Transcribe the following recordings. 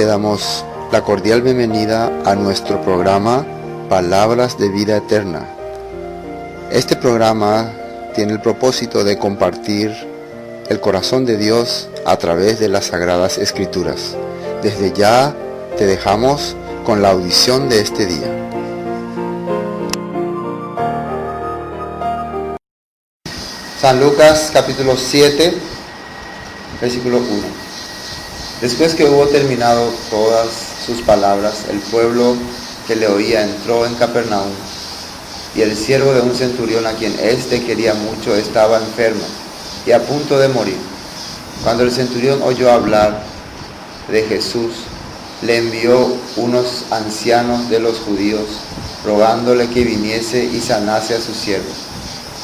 te damos la cordial bienvenida a nuestro programa Palabras de Vida Eterna. Este programa tiene el propósito de compartir el corazón de Dios a través de las Sagradas Escrituras. Desde ya te dejamos con la audición de este día. San Lucas capítulo 7, versículo 1. Después que hubo terminado todas sus palabras, el pueblo que le oía entró en Capernaum, y el siervo de un centurión, a quien éste quería mucho, estaba enfermo y a punto de morir. Cuando el centurión oyó hablar de Jesús, le envió unos ancianos de los judíos, rogándole que viniese y sanase a su siervo.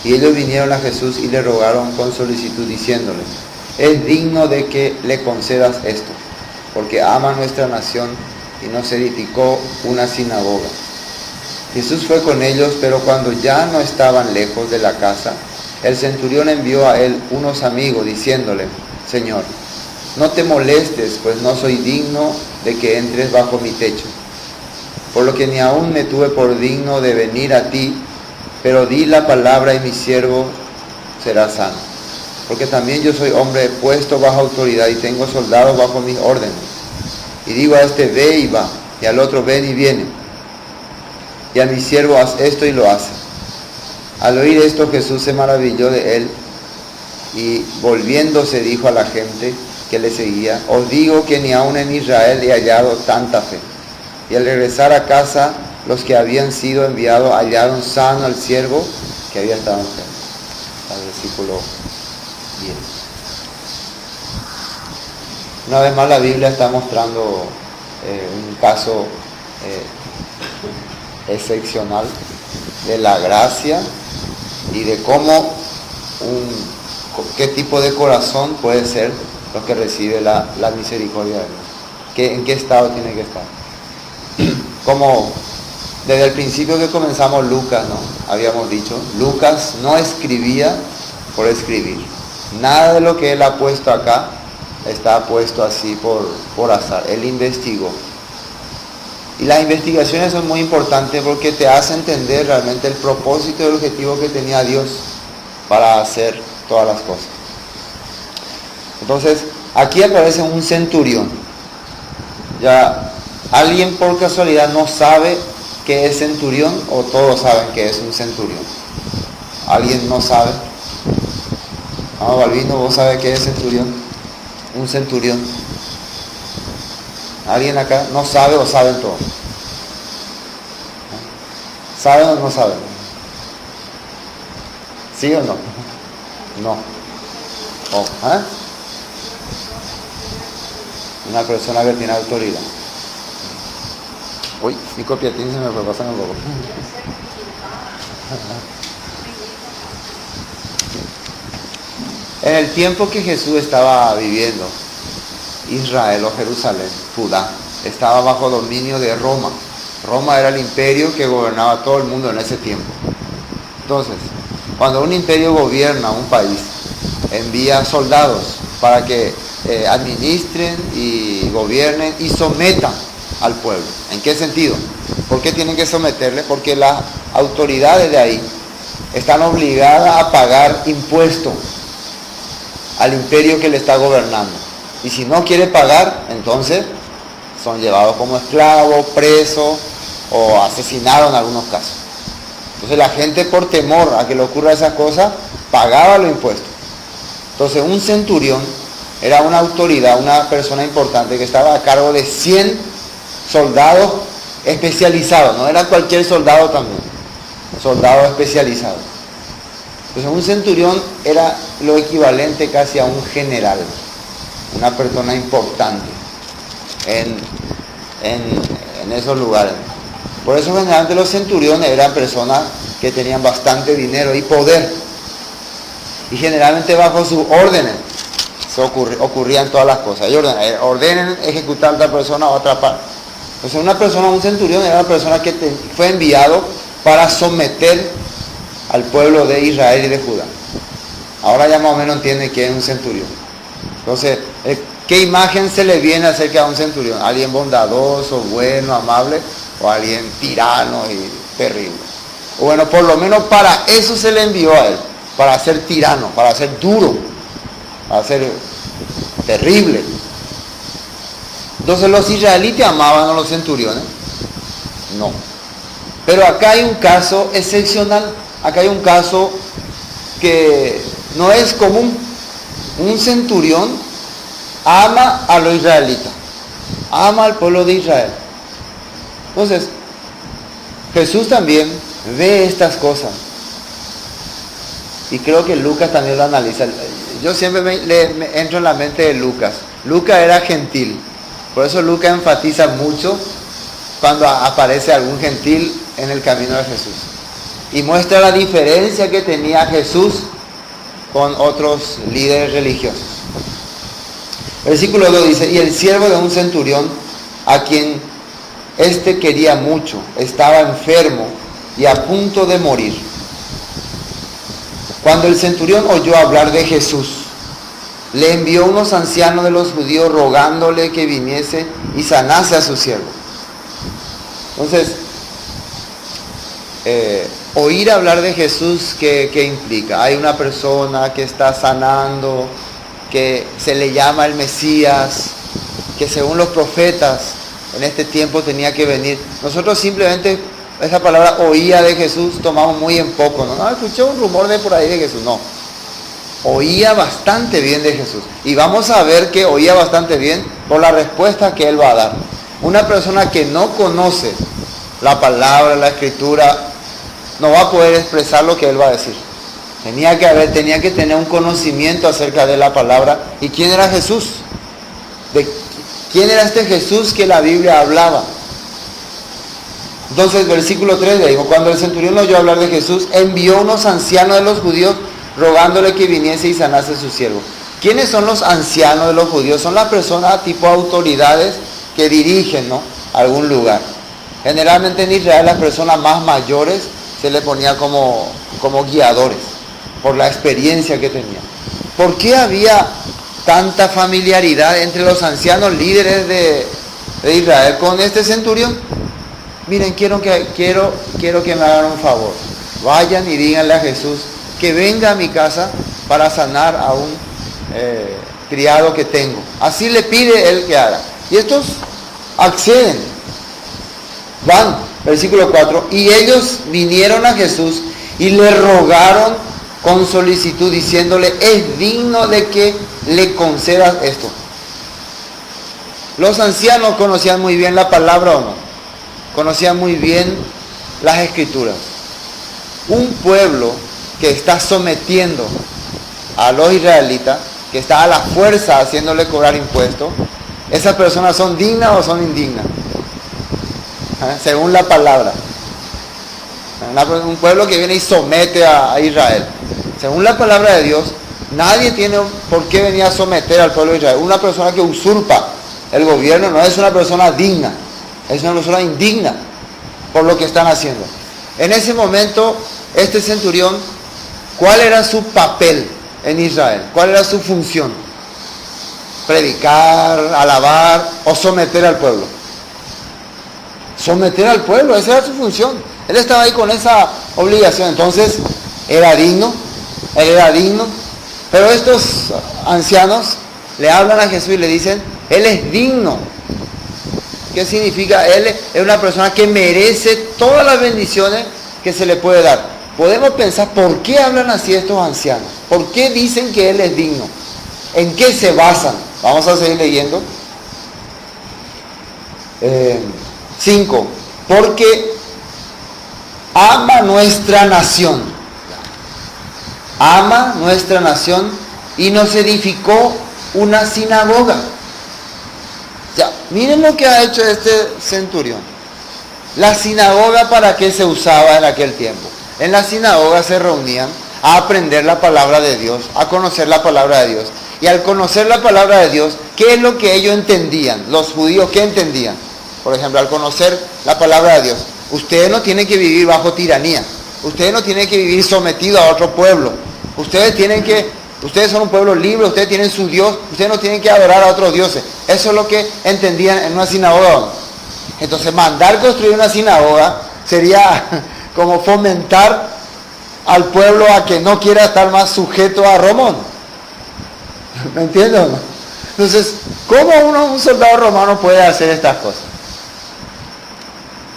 Y ellos vinieron a Jesús y le rogaron con solicitud, diciéndole: es digno de que le concedas esto, porque ama nuestra nación y nos edificó una sinagoga. Jesús fue con ellos, pero cuando ya no estaban lejos de la casa, el centurión envió a él unos amigos, diciéndole: Señor, no te molestes, pues no soy digno de que entres bajo mi techo. Por lo que ni aún me tuve por digno de venir a ti, pero di la palabra y mi siervo será sano. Porque también yo soy hombre puesto bajo autoridad y tengo soldados bajo mis órdenes. Y digo a este: ve y va, y al otro: ven y viene. Y a mi siervo: haz esto, y lo hace. Al oír esto, Jesús se maravilló de él, y volviéndose dijo a la gente que le seguía: os digo que ni aun en Israel he hallado tanta fe. Y al regresar a casa, los que habían sido enviados hallaron sano al siervo que había estado enfermo. Al versículo 10. Una vez más la Biblia está mostrando un caso excepcional de la gracia y de cómo qué tipo de corazón puede ser lo que recibe la misericordia de Dios. ¿En qué estado tiene que estar? Como desde el principio que comenzamos Lucas, ¿no? Habíamos dicho, Lucas no escribía por escribir. Nada de lo que él ha puesto acá está puesto así por azar. Él investigó. Y las investigaciones son muy importantes porque te hacen entender realmente el propósito y el objetivo que tenía Dios para hacer todas las cosas. Entonces, aquí aparece un centurión. Ya, ¿alguien por casualidad no sabe qué es centurión o todos saben que es un centurión? ¿Alguien no sabe? Balbino, ¿vos sabés qué es centurión? Un centurión. ¿Alguien acá no sabe o saben todos? ¿Saben o no saben? ¿Sí o no? No. Una persona que tiene autoridad. Uy, mi copiatín se me fue pasando un poco. En el tiempo que Jesús estaba viviendo, Israel o Jerusalén, Judá, estaba bajo dominio de Roma. Roma era el imperio que gobernaba todo el mundo en ese tiempo. Entonces, cuando un imperio gobierna un país, envía soldados para que administren y gobiernen y sometan al pueblo. ¿En qué sentido? ¿Por qué tienen que someterle? Porque las autoridades de ahí están obligadas a pagar impuestos al imperio que le está gobernando. Y si no quiere pagar, entonces son llevados como esclavos, presos o asesinados en algunos casos. Entonces la gente, por temor a que le ocurra esas cosas, pagaba los impuestos. Entonces un centurión era una autoridad, una persona importante que estaba a cargo de 100 soldados especializados. No era cualquier soldado también, soldado especializado. Entonces un centurión era lo equivalente casi a un general, una persona importante en esos lugares. Por eso generalmente los centuriones eran personas que tenían bastante dinero y poder, y generalmente bajo sus órdenes ocurrían todas las cosas. Ellos ordenen ejecutar a otra persona o atrapar. Entonces una persona, un centurión, era una persona que fue enviado para someter al pueblo de Israel y de Judá. Ahora ya más o menos entiende que es un centurión. Entonces, ¿qué imagen se le viene acerca de un centurión? ¿Alguien bondadoso, bueno, amable? ¿O alguien tirano y terrible? Bueno, por lo menos para eso se le envió a él, para ser tirano, para ser duro, para ser terrible. Entonces, ¿los israelitas amaban a los centuriones? No. Pero acá hay un caso excepcional, acá hay un caso que no es común. Un centurión ama a los israelitas, ama al pueblo de Israel. Entonces, Jesús también ve estas cosas. Y creo que Lucas también lo analiza. Yo siempre me entro en la mente de Lucas. Lucas era gentil. Por eso Lucas enfatiza mucho cuando aparece algún gentil en el camino de Jesús. Y muestra la diferencia que tenía Jesús con otros líderes religiosos. Versículo 2 dice, y el siervo de un centurión, a quien éste quería mucho, estaba enfermo y a punto de morir. Cuando el centurión oyó hablar de Jesús, le envió unos ancianos de los judíos rogándole que viniese y sanase a su siervo. Entonces, oír hablar de Jesús, ¿qué implica? Hay una persona que está sanando, que se le llama el Mesías, que según los profetas en este tiempo tenía que venir. Nosotros simplemente esa palabra oía de Jesús tomamos muy en poco, no, escuché un rumor de por ahí de Jesús, no. Oía bastante bien de Jesús. Y vamos a ver que oía bastante bien por la respuesta que él va a dar. Una persona que no conoce la palabra, la escritura, no va a poder expresar lo que él va a decir. Tenía que tener un conocimiento acerca de la palabra. ¿Y quién era Jesús? ¿Quién era este Jesús que la Biblia hablaba? Entonces, versículo 3 le dijo, cuando el centurión oyó hablar de Jesús, envió unos ancianos de los judíos rogándole que viniese y sanase a su siervo. ¿Quiénes son los ancianos de los judíos? Son las personas tipo autoridades que dirigen, ¿no?, algún lugar. Generalmente en Israel las personas más mayores se le ponía como guiadores, por la experiencia que tenían. ¿Por qué había tanta familiaridad entre los ancianos líderes de Israel con este centurión? Miren, quiero que me hagan un favor. Vayan y díganle a Jesús que venga a mi casa para sanar a un criado que tengo. Así le pide él que haga. Y estos acceden. Van, versículo 4. Y ellos vinieron a Jesús y le rogaron con solicitud, diciéndole, es digno de que le concedas esto. Los ancianos conocían muy bien la palabra, ¿o no? Conocían muy bien las escrituras. Un pueblo que está sometiendo a los israelitas, que está a la fuerza haciéndole cobrar impuestos, ¿esas personas son dignas o son indignas? Según la palabra. Un pueblo que viene y somete a Israel. Según la palabra de Dios, nadie tiene por qué venir a someter al pueblo de Israel. Una persona que usurpa el gobierno no es una persona digna, es una persona indigna por lo que están haciendo. En ese momento, este centurión, ¿cuál era su papel en Israel? ¿Cuál era su función? ¿Predicar, alabar o someter al pueblo? Someter al pueblo, esa era su función. Él estaba ahí con esa obligación. Entonces, era digno, él era digno. Pero estos ancianos le hablan a Jesús y le dicen, él es digno. ¿Qué significa? Él es una persona que merece todas las bendiciones que se le puede dar. Podemos pensar, ¿por qué hablan así estos ancianos? ¿Por qué dicen que él es digno? ¿En qué se basan? Vamos a seguir leyendo. 5. Porque ama nuestra nación. Ama nuestra nación y nos edificó una sinagoga. Ya, miren lo que ha hecho este centurión. La sinagoga, ¿para qué se usaba en aquel tiempo? En la sinagoga se reunían a aprender la palabra de Dios, a conocer la palabra de Dios. Y al conocer la palabra de Dios, ¿qué es lo que ellos entendían? Los judíos, ¿qué entendían? Por ejemplo, al conocer la palabra de Dios, ustedes no tienen que vivir bajo tiranía. Ustedes no tienen que vivir sometidos a otro pueblo. Ustedes tienen que Ustedes son un pueblo libre, ustedes tienen su Dios, ustedes no tienen que adorar a otros dioses. Eso es lo que entendían en una sinagoga. Entonces mandar construir una sinagoga sería como fomentar al pueblo a que no quiera estar más sujeto a Roma. ¿Me entiendes o no? Entonces, ¿cómo un soldado romano puede hacer estas cosas?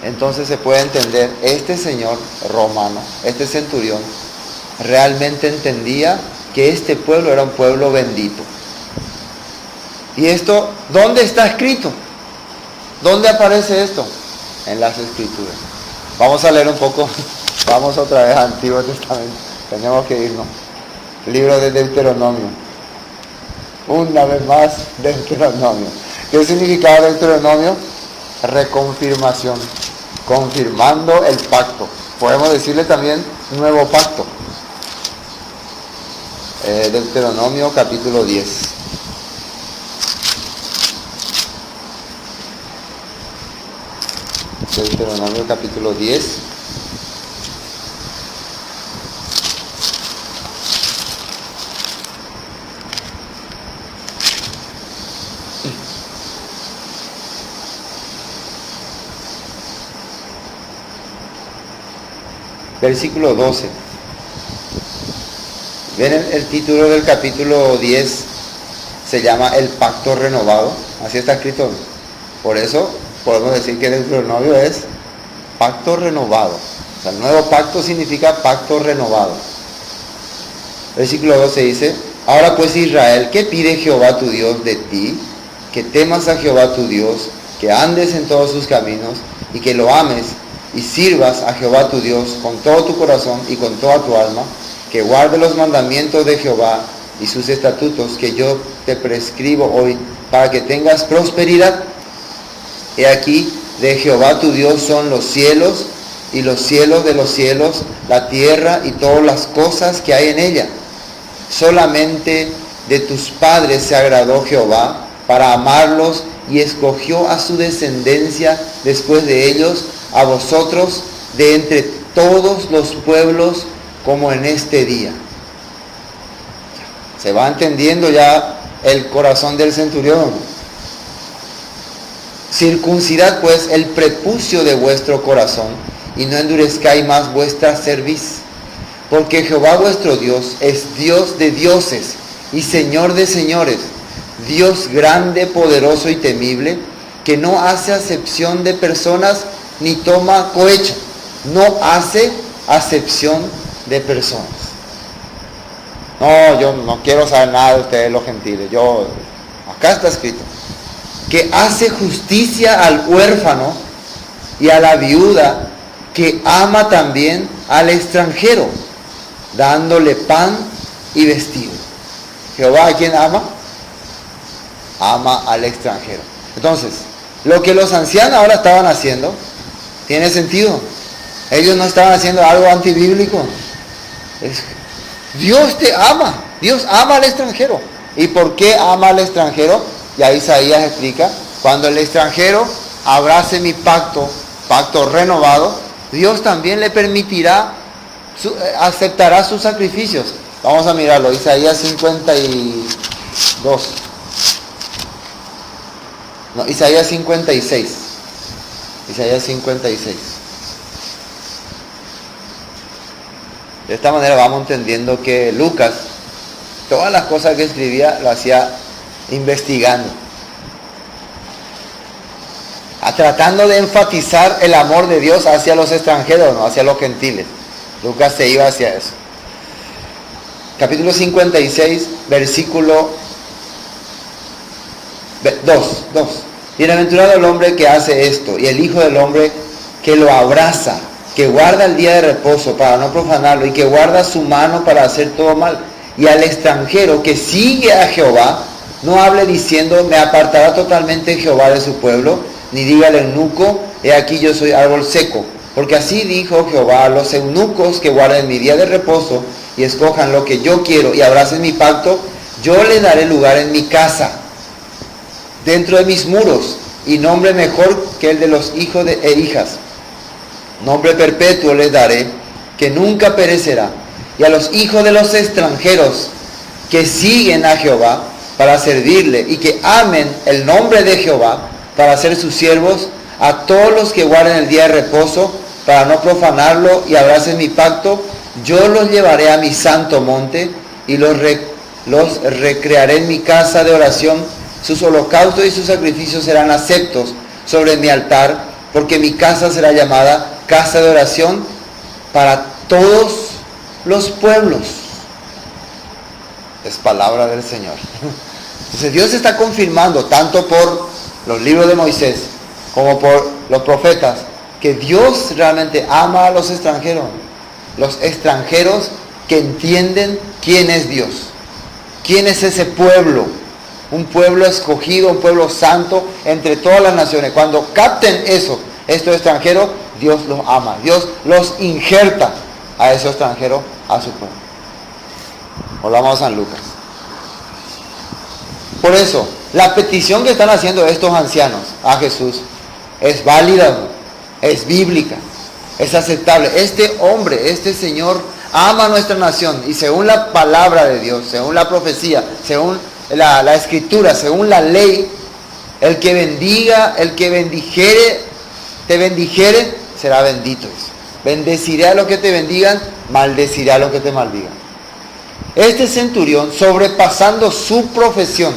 Entonces se puede entender, este señor romano, este centurión, realmente entendía que este pueblo era un pueblo bendito. ¿Y esto dónde está escrito? ¿Dónde aparece esto? En las Escrituras. Vamos a leer un poco, vamos otra vez al Antiguo Testamento, tenemos que irnos. Libro de Deuteronomio. Una vez más, Deuteronomio. ¿Qué significaba Deuteronomio? Reconfirmación, confirmando el pacto. Podemos decirle también nuevo pacto. Deuteronomio capítulo 10. Deuteronomio capítulo 10. Versículo 12. ¿Ven el título del capítulo 10? Se llama el pacto renovado. Así está escrito. Por eso podemos decir que Deuteronomio es pacto renovado. O sea, el nuevo pacto significa pacto renovado. Versículo 12 dice: ahora pues Israel, ¿qué pide Jehová tu Dios de ti? Que temas a Jehová tu Dios, que andes en todos sus caminos y que lo ames y sirvas a Jehová tu Dios con todo tu corazón y con toda tu alma, que guarde los mandamientos de Jehová y sus estatutos que yo te prescribo hoy, para que tengas prosperidad. He aquí, de Jehová tu Dios son los cielos y los cielos de los cielos, la tierra y todas las cosas que hay en ella. Solamente de tus padres se agradó Jehová para amarlos y escogió a su descendencia después de ellos, a vosotros de entre todos los pueblos, como en este día. Se va entendiendo ya el corazón del centurión. Circuncidad pues el prepucio de vuestro corazón y no endurezcáis más vuestra cerviz, porque Jehová vuestro Dios es Dios de dioses y Señor de señores, Dios grande, poderoso y temible, que no hace acepción de personas ni toma cohecho. No hace acepción de personas. No, yo no quiero saber nada de ustedes los gentiles. Acá está escrito que hace justicia al huérfano y a la viuda, que ama también al extranjero, dándole pan y vestido. Jehová, ¿a quién ama? Ama al extranjero. Entonces, lo que los ancianos ahora estaban haciendo, ¿tiene sentido? Ellos no estaban haciendo algo antibíblico. Dios te ama. Dios ama al extranjero. ¿Y por qué ama al extranjero? Ya Isaías explica: cuando el extranjero abrace mi pacto, pacto renovado, Dios también le permitirá, aceptará sus sacrificios. Vamos a mirarlo, Isaías 52. No, Isaías 56. Isaías 56. De esta manera vamos entendiendo que Lucas, todas las cosas que escribía, lo hacía investigando, tratando de enfatizar el amor de Dios hacia los extranjeros, no hacia los gentiles. Lucas se iba hacia eso. Capítulo 56, versículo 2. Bienaventurado el hombre que hace esto, y el hijo del hombre que lo abraza, que guarda el día de reposo para no profanarlo, y que guarda su mano para hacer todo mal. Y al extranjero que sigue a Jehová, no hable diciendo: me apartará totalmente Jehová de su pueblo, ni diga al eunuco: he aquí yo soy árbol seco. Porque así dijo Jehová: a los eunucos que guarden mi día de reposo y escojan lo que yo quiero y abracen mi pacto, yo les daré lugar en mi casa, dentro de mis muros, y nombre mejor que el de los hijos e hijas. Nombre perpetuo les daré, que nunca perecerá. Y a los hijos de los extranjeros que siguen a Jehová para servirle y que amen el nombre de Jehová para ser sus siervos, a todos los que guarden el día de reposo para no profanarlo y abracen mi pacto, yo los llevaré a mi santo monte y los recrearé en mi casa de oración. Sus holocaustos y sus sacrificios serán aceptos sobre mi altar, porque mi casa será llamada casa de oración para todos los pueblos. Es palabra del Señor. Entonces Dios está confirmando, tanto por los libros de Moisés como por los profetas, que Dios realmente ama a los extranjeros que entienden quién es Dios, quién es ese pueblo, un pueblo escogido, un pueblo santo entre todas las naciones. Cuando capten eso, estos extranjeros, Dios los ama, Dios los injerta a esos extranjeros a su pueblo. Volvamos a San Lucas. Por eso, la petición que están haciendo estos ancianos a Jesús es válida, es bíblica, es aceptable. Este hombre, este Señor ama a nuestra nación y según la palabra de Dios, según la profecía, según la escritura, según la ley, el que bendiga, el que te bendijere, será bendito. Bendeciré a los que te bendigan, maldeciré a los que te maldigan. Este centurión, sobrepasando su profesión,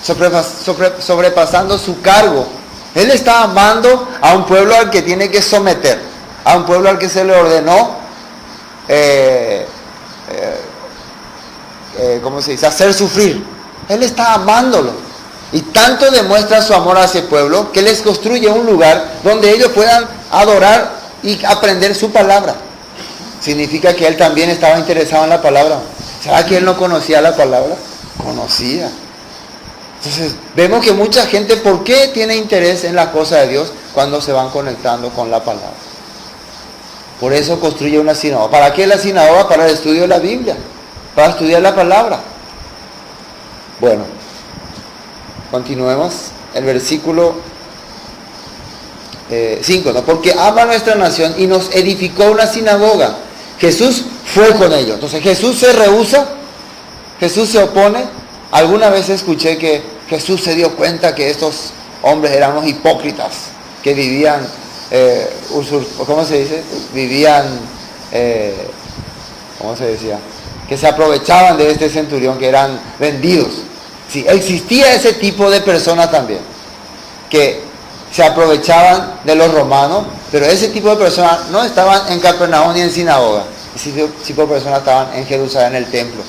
sobrepasando su cargo, él está amando a un pueblo al que tiene que someter, a un pueblo al que se le ordenó, ¿cómo se dice?, hacer sufrir. Él está amándolo. Y tanto demuestra su amor a ese pueblo que les construye un lugar donde ellos puedan adorar y aprender su palabra. Significa que él también estaba interesado en la palabra. ¿Será que él no conocía la palabra? Conocía. Entonces, vemos que mucha gente, ¿por qué tiene interés en las cosas de Dios cuando se van conectando con la palabra? Por eso construye una sinagoga. ¿Para qué la sinagoga? Para el estudio de la Biblia, para estudiar la palabra. Bueno, continuemos. El versículo 5, ¿no? Porque ama a nuestra nación y nos edificó una sinagoga. Jesús fue con ellos. Entonces Jesús se rehúsa, Jesús se opone. Alguna vez escuché que Jesús se dio cuenta que estos hombres eran unos hipócritas, que vivían, ¿cómo se dice? Vivían, ¿cómo se decía? Que se aprovechaban de este centurión, que eran vendidos. Sí, existía ese tipo de personas también, que se aprovechaban de los romanos, pero ese tipo de personas no estaban en Capernaum ni en sinagoga. Ese tipo de personas estaban en Jerusalén, en el templo,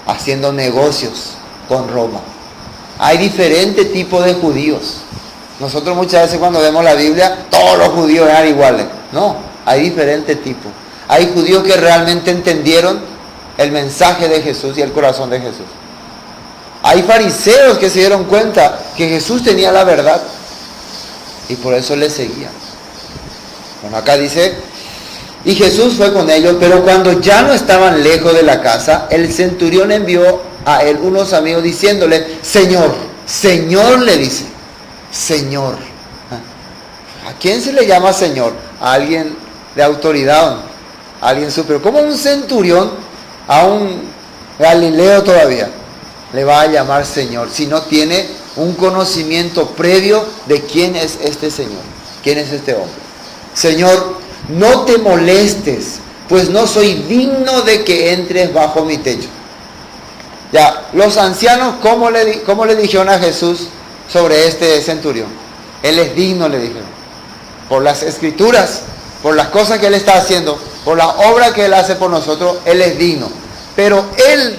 haciendo negocios con Roma. Hay diferentes tipos de judíos. Nosotros muchas veces cuando vemos la Biblia, todos los judíos eran iguales. No, hay diferentes tipos. Hay judíos que realmente entendieron el mensaje de Jesús y el corazón de Jesús. Hay fariseos que se dieron cuenta que Jesús tenía la verdad y por eso le seguían. Bueno, acá dice, y Jesús fue con ellos, pero cuando ya no estaban lejos de la casa, el centurión envió a él unos amigos diciéndole, Señor, Señor, le dice, Señor. ¿A quién se le llama Señor? A alguien de autoridad, a alguien superior. ¿Cómo un centurión a un Galileo todavía le va a llamar Señor si no tiene un conocimiento previo de quién es este Señor, quién es este hombre? Señor, no te molestes, pues no soy digno de que entres bajo mi techo. Ya, los ancianos, ¿cómo le dijeron a Jesús sobre este centurión? Él es digno, le dijeron, por las escrituras, por las cosas que él está haciendo, por la obra que él hace por nosotros, él es digno. Pero él,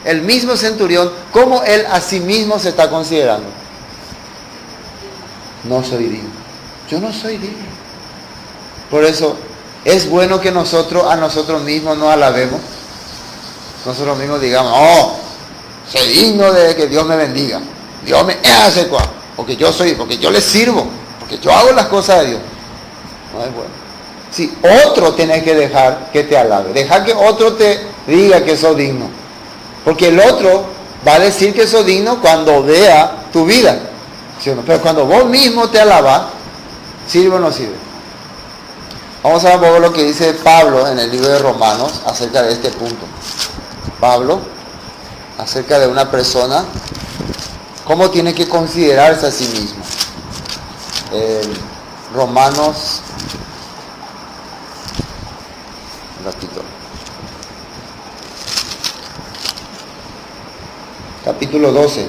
el mismo centurión, ¿cómo él a sí mismo se está considerando? No soy digno. Yo no soy digno. Por eso es bueno que nosotros a nosotros mismos nos alabemos. Nosotros mismos digamos, oh, soy digno de que Dios me bendiga. Dios me hace cual, porque yo le sirvo, porque yo hago las cosas de Dios. No es bueno. Si otro tenés que dejar que te alabe, dejar que otro te diga que sos digno. Porque el otro va a decir que sos digno cuando vea tu vida. ¿Sí o no? Pero cuando vos mismo te alabas, ¿sirve o no sirve? Vamos a ver un poco lo que dice Pablo en el libro de Romanos acerca de este punto. Pablo, acerca de una persona, cómo tiene que considerarse a sí mismo. Romanos, un ratito, capítulo 12.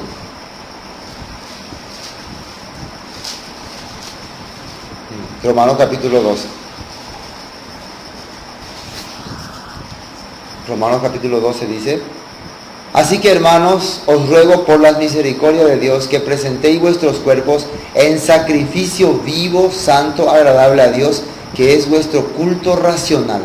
Romanos capítulo 12. Romanos capítulo 12 dice: así que, hermanos, os ruego por las misericordias de Dios que presentéis vuestros cuerpos en sacrificio vivo, santo, agradable a Dios, que es vuestro culto racional.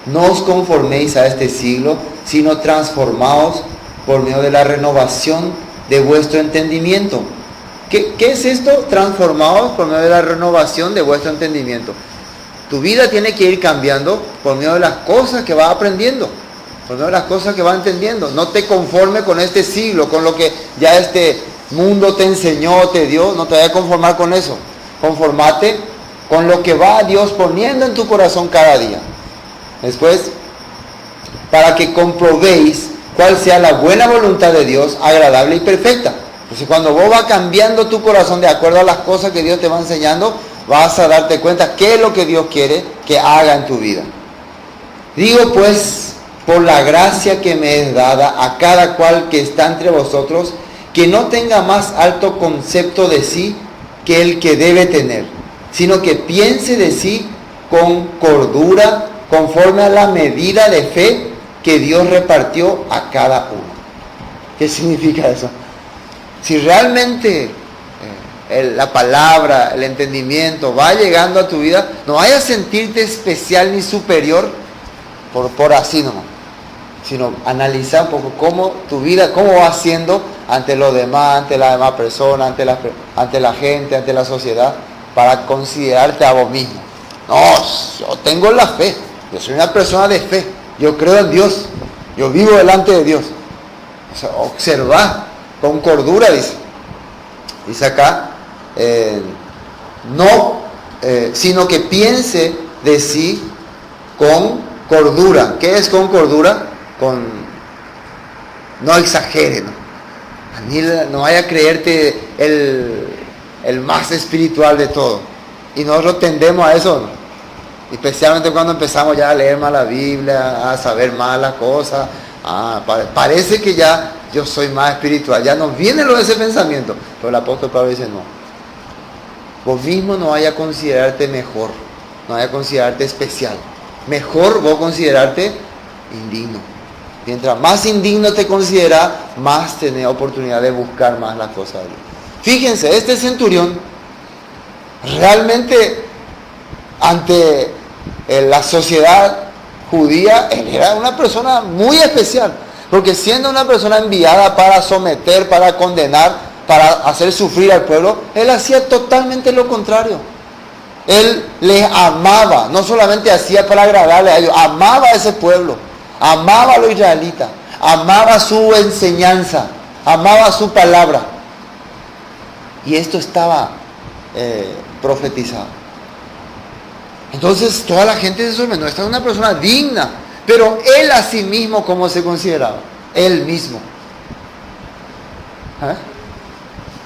No os conforméis a este siglo, sino transformaos por medio de la renovación de vuestro entendimiento. ¿Qué es esto? Transformaos por medio de la renovación de vuestro entendimiento. Tu vida tiene que ir cambiando por medio de las cosas que vas aprendiendo, por medio de las cosas que vas entendiendo. No te conformes con este siglo, con lo que ya este mundo te enseñó, te dio. No te vayas a conformar con eso. Conformate con lo que va Dios poniendo en tu corazón cada día. Después, para que comprobéis cuál sea la buena voluntad de Dios, agradable y perfecta. Entonces, cuando vos vas cambiando tu corazón de acuerdo a las cosas que Dios te va enseñando, vas a darte cuenta qué es lo que Dios quiere que haga en tu vida. Digo pues, por la gracia que me es dada a cada cual que está entre vosotros, que no tenga más alto concepto de sí que el que debe tener, sino que piense de sí con cordura, conforme a la medida de fe que Dios repartió a cada uno. ¿Qué significa eso? Si realmente la palabra, el entendimiento va llegando a tu vida, no vayas a sentirte especial ni superior por así nomás, sino analizar un poco cómo tu vida, cómo va siendo ante los demás, ante las demás personas, ante la gente, ante la sociedad, para considerarte a vos mismo. No, yo tengo la fe, yo soy una persona de fe, yo creo en Dios, yo vivo delante de Dios. O sea, observa con cordura, dice acá, sino que piense de sí con cordura. ¿Qué es con cordura? No exagere, ¿no? No vaya a creerte el más espiritual de todo. Y nosotros tendemos a eso, ¿no? Especialmente cuando empezamos ya a leer más la Biblia, a saber más las cosas. Parece que ya yo soy más espiritual. Ya nos viene ese pensamiento. Pero el apóstol Pablo dice no. Vos mismo no vaya a considerarte mejor. No vaya a considerarte especial. Mejor vos considerarte indigno. Mientras más indigno te consideras, más tenés oportunidad de buscar más las cosas de Dios. Fíjense, este centurión realmente ante la sociedad judía, él era una persona muy especial, porque siendo una persona enviada para someter, para condenar, para hacer sufrir al pueblo, él hacía totalmente lo contrario. Él les amaba, no solamente hacía para agradarle a ellos, amaba a ese pueblo, amaba a los israelitas, amaba su enseñanza, amaba su palabra. Y esto estaba profetizado. Entonces toda la gente se sorprendió. Esta es una persona digna. Pero él a sí mismo, ¿cómo se consideraba? Él mismo.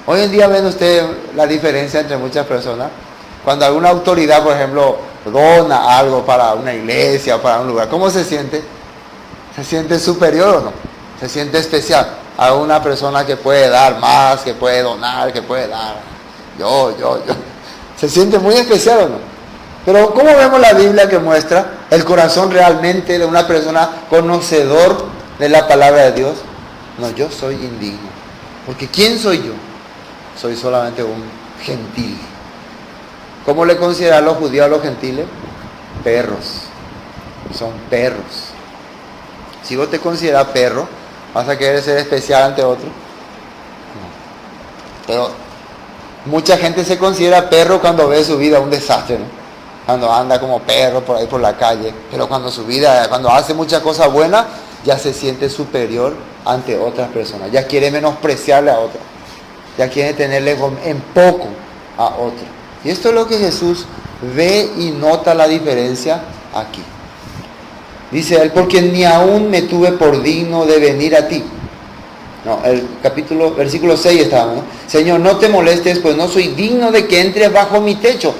Hoy en día ven ustedes la diferencia entre muchas personas. Cuando alguna autoridad, por ejemplo, dona algo para una iglesia o para un lugar, ¿cómo se siente? ¿Se siente superior o no? ¿Se siente especial? A una persona que puede dar más, que puede donar, que puede dar. Yo. ¿Se siente muy especial o no? Pero ¿cómo vemos la Biblia que muestra el corazón realmente de una persona conocedor de la palabra de Dios? No, yo soy indigno. Porque ¿quién soy yo? Soy solamente un gentil. ¿Cómo le consideran los judíos a los gentiles? Perros. Son perros. Si vos te consideras perro, ¿vas a querer ser especial ante otro? No. Pero mucha gente se considera perro cuando ve su vida un desastre, ¿no? Cuando anda como perro por ahí por la calle, pero cuando hace muchas cosas buenas, ya se siente superior ante otras personas, ya quiere menospreciarle a otros, ya quiere tenerle en poco a otros. Y esto es lo que Jesús ve y nota la diferencia aquí. Dice él, porque ni aún me tuve por digno de venir a ti, No, versículo 6 estábamos, ¿no? Señor, no te molestes, pues no soy digno de que entres bajo mi techo.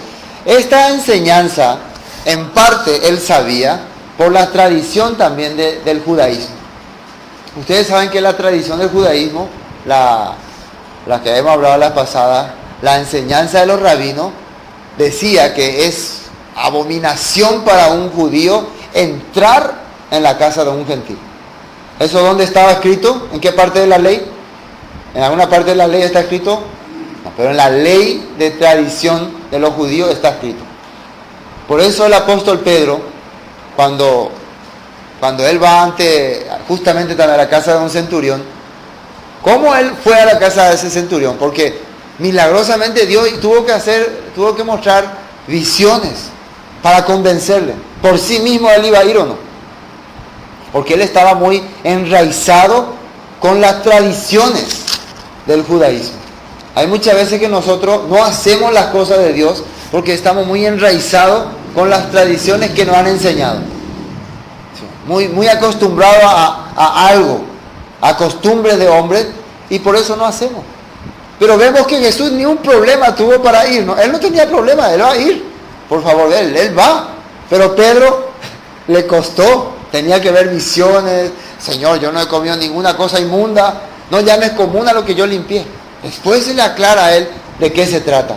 Esta enseñanza, en parte, él sabía, por la tradición también del judaísmo. Ustedes saben que la tradición del judaísmo, la que hemos hablado la pasada, la enseñanza de los rabinos, decía que es abominación para un judío entrar en la casa de un gentil. ¿Eso dónde estaba escrito? ¿En qué parte de la ley? ¿En alguna parte de la ley está escrito? No, pero en la ley de tradición de los judíos está escrito. Por eso el apóstol Pedro, cuando él va justamente a la casa de un centurión, ¿cómo él fue a la casa de ese centurión? Porque milagrosamente Dios tuvo que mostrar visiones para convencerle. Por sí mismo él iba a ir o no. Porque él estaba muy enraizado con las tradiciones del judaísmo. Hay muchas veces que nosotros no hacemos las cosas de Dios porque estamos muy enraizados con las tradiciones que nos han enseñado. Muy acostumbrados a algo, a costumbres de hombres, y por eso no hacemos. Pero vemos que Jesús ni un problema tuvo para ir, ¿no? Él no tenía problema, él va a ir. Por favor, él va. Pero Pedro le costó. Tenía que ver visiones. Señor, yo no he comido ninguna cosa inmunda. No llames común a lo que yo limpié. Después se le aclara a él de qué se trata.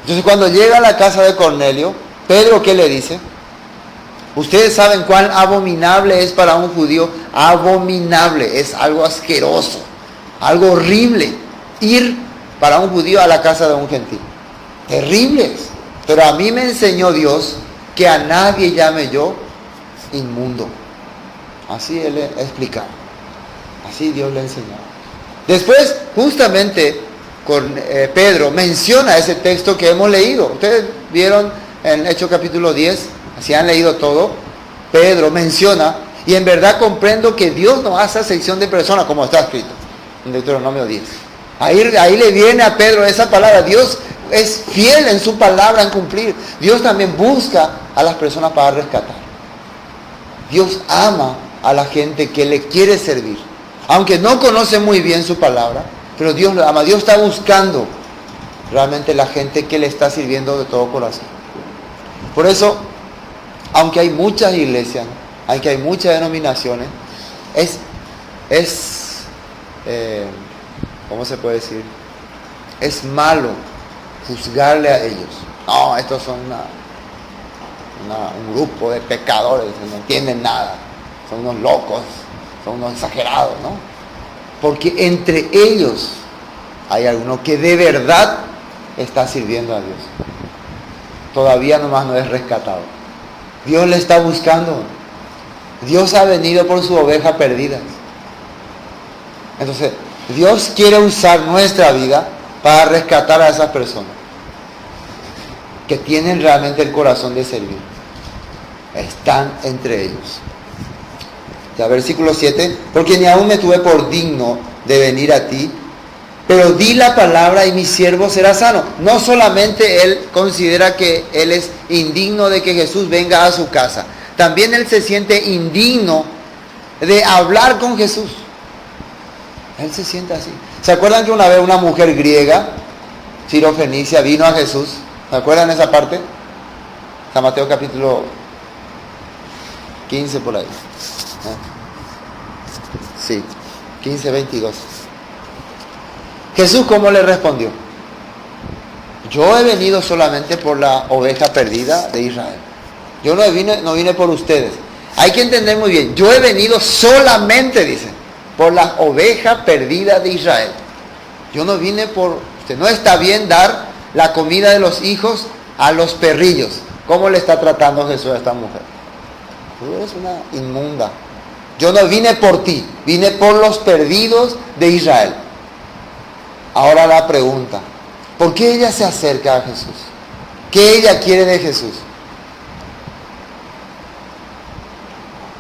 Entonces cuando llega a la casa de Cornelio, Pedro, ¿qué le dice? Ustedes saben cuán abominable es para un judío. Abominable, es algo asqueroso, algo horrible. Ir para un judío a la casa de un gentil. Terrible. Pero a mí me enseñó Dios que a nadie llame yo inmundo. Así él explicaba. Así Dios le enseñaba. Después, justamente, Pedro menciona ese texto que hemos leído. Ustedes vieron en Hechos capítulo 10, si han leído todo, Pedro menciona, y en verdad comprendo que Dios no hace acepción de personas, como está escrito en Deuteronomio 10. Ahí le viene a Pedro esa palabra. Dios es fiel en su palabra, en cumplir. Dios también busca a las personas para rescatar. Dios ama a la gente que le quiere servir. Aunque no conoce muy bien su palabra, pero Dios lo ama. Dios está buscando realmente la gente que le está sirviendo de todo corazón. Por eso, aunque hay muchas iglesias, aunque hay muchas denominaciones, ¿cómo se puede decir? Es malo juzgarle a ellos. No, estos son un grupo de pecadores, no entienden nada, son unos locos, son unos exagerados, ¿no? Porque entre ellos hay alguno que de verdad está sirviendo a Dios. Todavía nomás no es rescatado. Dios le está buscando. Dios ha venido por su oveja perdida. Entonces, Dios quiere usar nuestra vida para rescatar a esas personas que tienen realmente el corazón de servir. Están entre ellos. Ya, versículo 7. Porque ni aún me tuve por digno de venir a ti, pero di la palabra y mi siervo será sano. No solamente él considera que él es indigno de que Jesús venga a su casa, también él se siente indigno de hablar con Jesús. Él se siente así. ¿Se acuerdan que una vez una mujer griega, Sirofenicia, vino a Jesús? ¿Se acuerdan esa parte? San Mateo capítulo 15 por ahí. Sí, 15, 22. Jesús, ¿cómo le respondió? Yo he venido solamente por la oveja perdida de Israel. Yo no vine por ustedes. Hay que entender muy bien. Yo he venido solamente, dice, por la oveja perdida de Israel. Yo no vine por usted. No está bien dar la comida de los hijos a los perrillos. ¿Cómo le está tratando Jesús a esta mujer? Tú eres una inmunda. Yo no vine por ti, vine por los perdidos de Israel. Ahora la pregunta, ¿por qué ella se acerca a Jesús? ¿Qué ella quiere de Jesús?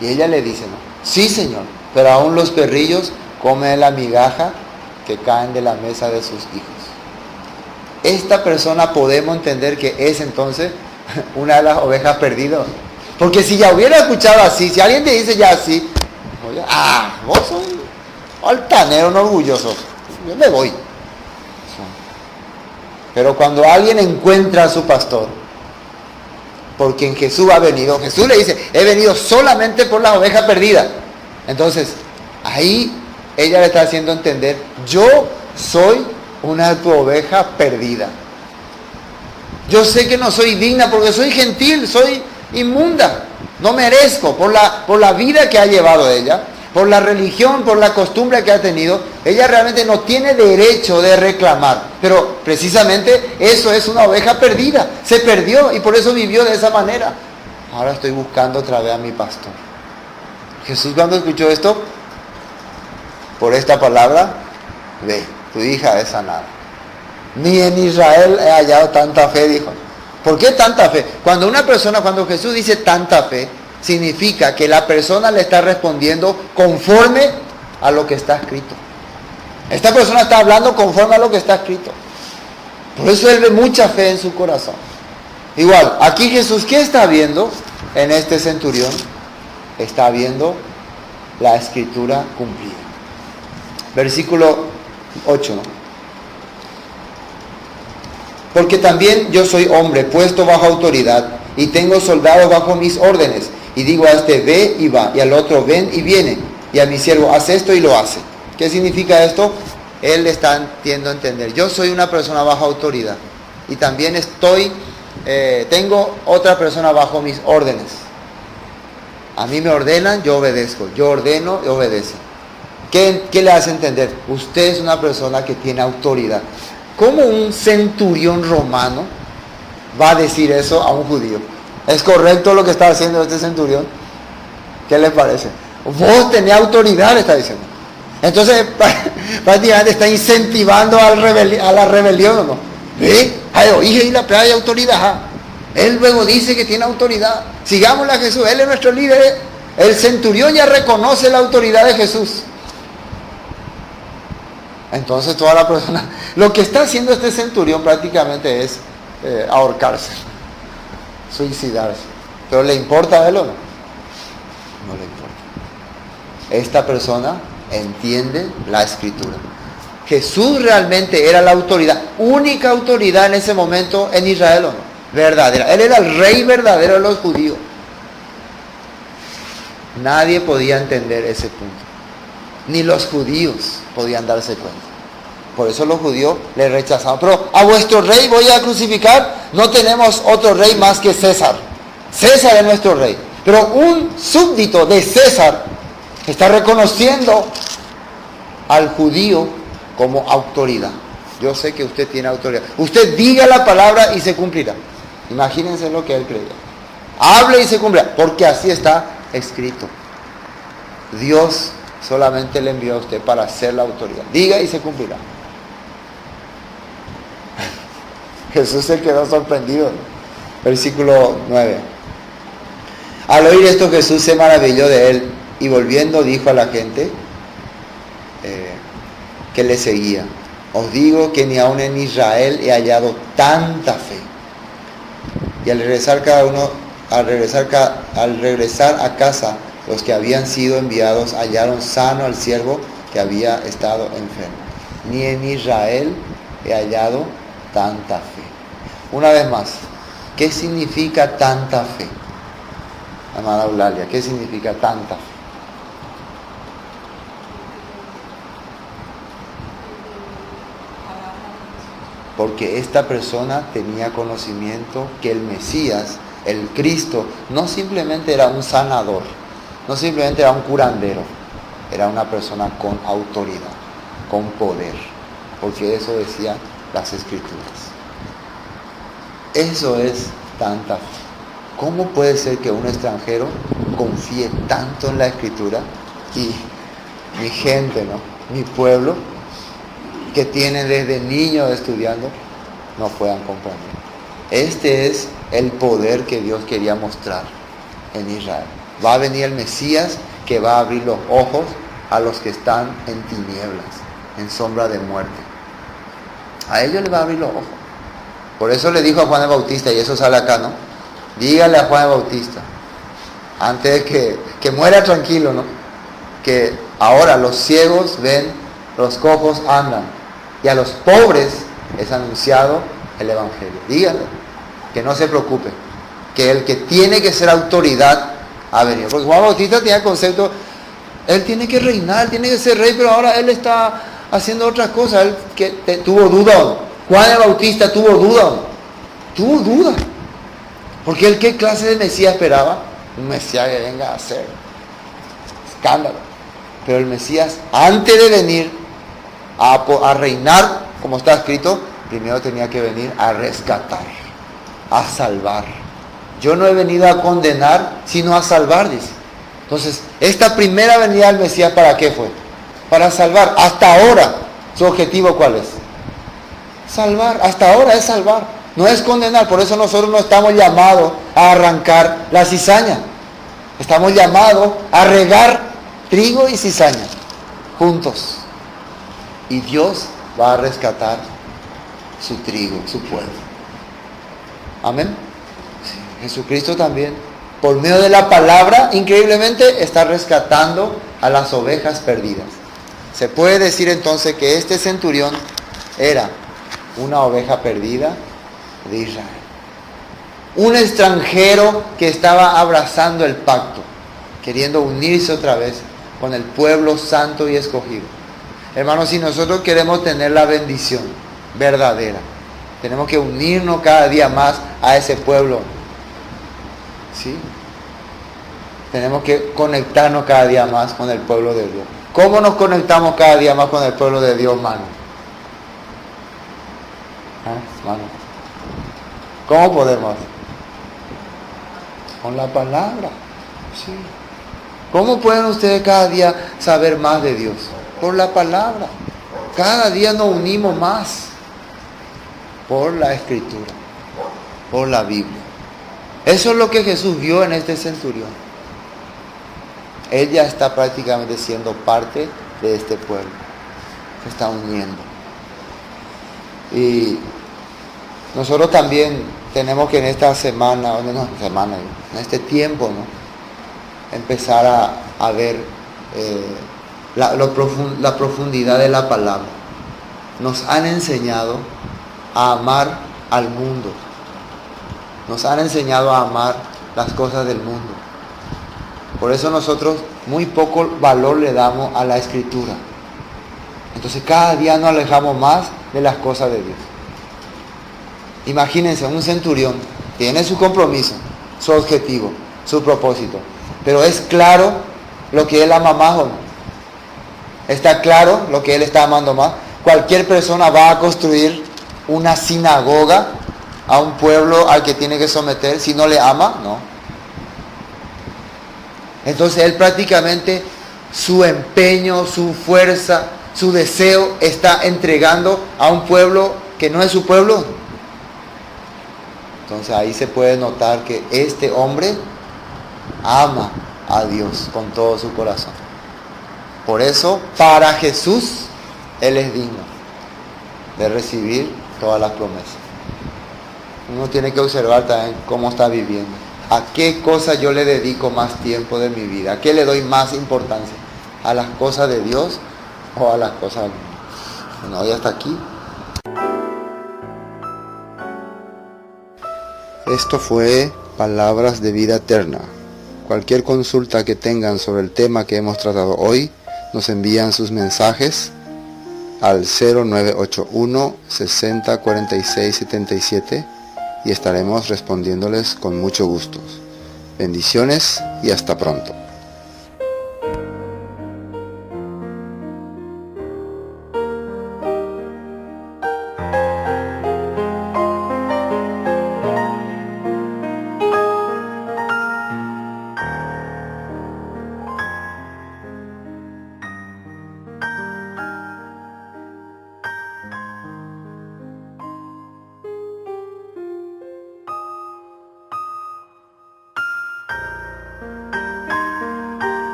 Y ella le dice, no, sí Señor, pero aún los perrillos comen la migaja que caen de la mesa de sus hijos. Esta persona podemos entender que es entonces una de las ovejas perdidas. Porque si ya hubiera escuchado así, si alguien te dice ya así, vos sos altanero, no orgulloso. Yo me voy. Pero cuando alguien encuentra a su pastor, por quien Jesús ha venido, Jesús le dice, he venido solamente por la oveja perdida. Entonces, ahí ella le está haciendo entender, yo soy una de tu oveja perdida. Yo sé que no soy digna porque soy gentil, soy inmunda. No merezco por la vida que ha llevado ella, por la religión, por la costumbre que ha tenido. Ella realmente no tiene derecho de reclamar. Pero precisamente eso es una oveja perdida. Se perdió y por eso vivió de esa manera. Ahora estoy buscando otra vez a mi pastor. Jesús cuando escuchó esto, por esta palabra, ve, tu hija es sanada. Ni en Israel he hallado tanta fe, dijo. ¿Por qué tanta fe? Cuando Jesús dice tanta fe, significa que la persona le está respondiendo conforme a lo que está escrito. Esta persona está hablando conforme a lo que está escrito. Por eso él ve mucha fe en su corazón. Igual, aquí Jesús, ¿qué está viendo en este centurión? Está viendo la escritura cumplida. Versículo 8, ¿no? Porque también yo soy hombre puesto bajo autoridad y tengo soldados bajo mis órdenes. Y digo a este, ve y va, y al otro, ven y viene. Y a mi siervo, haz esto y lo hace. ¿Qué significa esto? Él está dando a entender. Yo soy una persona bajo autoridad. Y también tengo otra persona bajo mis órdenes. A mí me ordenan, yo obedezco. Yo ordeno y obedece. ¿Qué le hace entender? Usted es una persona que tiene autoridad. ¿Cómo un centurión romano va a decir eso a un judío? ¿Es correcto lo que está haciendo este centurión? ¿Qué le parece? Vos tenés autoridad, le está diciendo. Entonces, prácticamente está incentivando a la rebelión, ¿o no? ¿Ve? Y la playa de autoridad. Él luego dice que tiene autoridad. Sigámosle a Jesús, Él es nuestro líder. El centurión ya reconoce la autoridad de Jesús. Entonces toda la persona, lo que está haciendo este centurión prácticamente es ahorcarse, suicidarse. ¿Pero le importa a él o no? No le importa. Esta persona entiende la escritura. Jesús realmente era la autoridad, única autoridad en ese momento en Israel, ¿o no? Verdadera. Él era el rey verdadero de los judíos. Nadie podía entender ese punto. Ni los judíos podían darse cuenta. Por eso los judíos le rechazaban. Pero a vuestro rey voy a crucificar. No tenemos otro rey más que César. César es nuestro rey. Pero un súbdito de César está reconociendo al judío como autoridad. Yo sé que usted tiene autoridad. Usted diga la palabra y se cumplirá. Imagínense lo que él creía. Hable y se cumplirá. Porque así está escrito. Dios solamente le envió a usted para ser la autoridad. Diga y se cumplirá. Jesús se quedó sorprendido, ¿no? Versículo 9. Al oír esto Jesús se maravilló de él y volviendo dijo a la gente que le seguía: os digo que ni aun en Israel he hallado tanta fe. Y al regresar a casa, los que habían sido enviados hallaron sano al siervo que había estado enfermo. Ni en Israel he hallado tanta fe. Una vez más, ¿qué significa tanta fe? Amada Eulalia, ¿qué significa tanta fe? Porque esta persona tenía conocimiento que el Mesías, el Cristo, no simplemente era un sanador, no simplemente era un curandero, era una persona con autoridad, con poder, porque eso decían las Escrituras. Eso es tanta fe. ¿Cómo puede ser que un extranjero confíe tanto en la Escritura y mi gente, ¿no? Mi pueblo, que tienen desde niños estudiando, no puedan comprender? Este es el poder que Dios quería mostrar en Israel. Va a venir el Mesías que va a abrir los ojos a los que están en tinieblas, en sombra de muerte. A ellos les va a abrir los ojos. Por eso le dijo a Juan el Bautista, y eso sale acá, ¿no? Dígale a Juan el Bautista, antes de que muera tranquilo, ¿no? Que Ahora los ciegos ven, los cojos andan, y a los pobres es anunciado el Evangelio. Díganle que no se preocupe, que el que tiene que ser autoridad ha venido. Porque Juan Bautista tenía el concepto, él tiene que reinar, tiene que ser rey, pero ahora él está haciendo otras cosas. Él tuvo duda. Juan el Bautista tuvo duda. Porque él, ¿qué clase de Mesías esperaba? Un Mesías que venga a hacer escándalo. Pero el Mesías, antes de venir a reinar, como está escrito, primero tenía que venir a rescatar, a salvar. Yo no he venido a condenar, sino a salvar, dice. Entonces, esta primera venida del Mesías, ¿para qué fue? Para salvar. Hasta ahora, ¿su objetivo cuál es? Salvar. Hasta ahora es salvar. No es condenar. Por eso nosotros no estamos llamados a arrancar la cizaña. Estamos llamados a regar trigo y cizaña juntos. Y Dios va a rescatar su trigo, su pueblo. Amén. Sí. Jesucristo también, por medio de la palabra, increíblemente, está rescatando a las ovejas perdidas. Se puede decir entonces que este centurión era una oveja perdida de Israel. Un extranjero que estaba abrazando el pacto, queriendo unirse otra vez con el pueblo santo y escogido. Hermanos, si nosotros queremos tener la bendición verdadera, tenemos que unirnos cada día más a ese pueblo. ¿Sí? Tenemos que conectarnos cada día más con el pueblo de Dios. ¿Cómo nos conectamos cada día más con el pueblo de Dios, mano? Mano. ¿Cómo podemos? Con la palabra. Sí. ¿Cómo pueden ustedes cada día saber más de Dios? Por la palabra. Cada día nos unimos más por la Escritura, por la Biblia. Eso es lo que Jesús vio en este centurión. Él ya está prácticamente siendo parte de este pueblo. Se está uniendo. Y nosotros también tenemos que en esta semana, en este tiempo, ¿no?, empezar a ver la profundidad de la palabra. Nos han enseñado a amar al mundo. Nos han enseñado a amar las cosas del mundo. Por eso nosotros muy poco valor le damos a la Escritura. Entonces cada día nos alejamos más de las cosas de Dios. Imagínense, un centurión tiene su compromiso, su objetivo, su propósito. Pero ¿es claro lo que él ama más o no? ¿Está claro lo que él está amando más? Cualquier persona va a construir una sinagoga a un pueblo al que tiene que someter si no le ama, no. Entonces él prácticamente su empeño, su fuerza, su deseo está entregando a un pueblo que no es su pueblo. Entonces ahí se puede notar que este hombre ama a Dios con todo su corazón. Por eso, para Jesús, Él es digno de recibir todas las promesas. Uno tiene que observar también cómo está viviendo. ¿A qué cosa yo le dedico más tiempo de mi vida? ¿A qué le doy más importancia? ¿A las cosas de Dios o a las cosas del mundo? Bueno, hoy hasta aquí. Esto fue Palabras de Vida Eterna. Cualquier consulta que tengan sobre el tema que hemos tratado hoy, nos envían sus mensajes al 0981 60 46 77 y estaremos respondiéndoles con mucho gusto. Bendiciones y hasta pronto.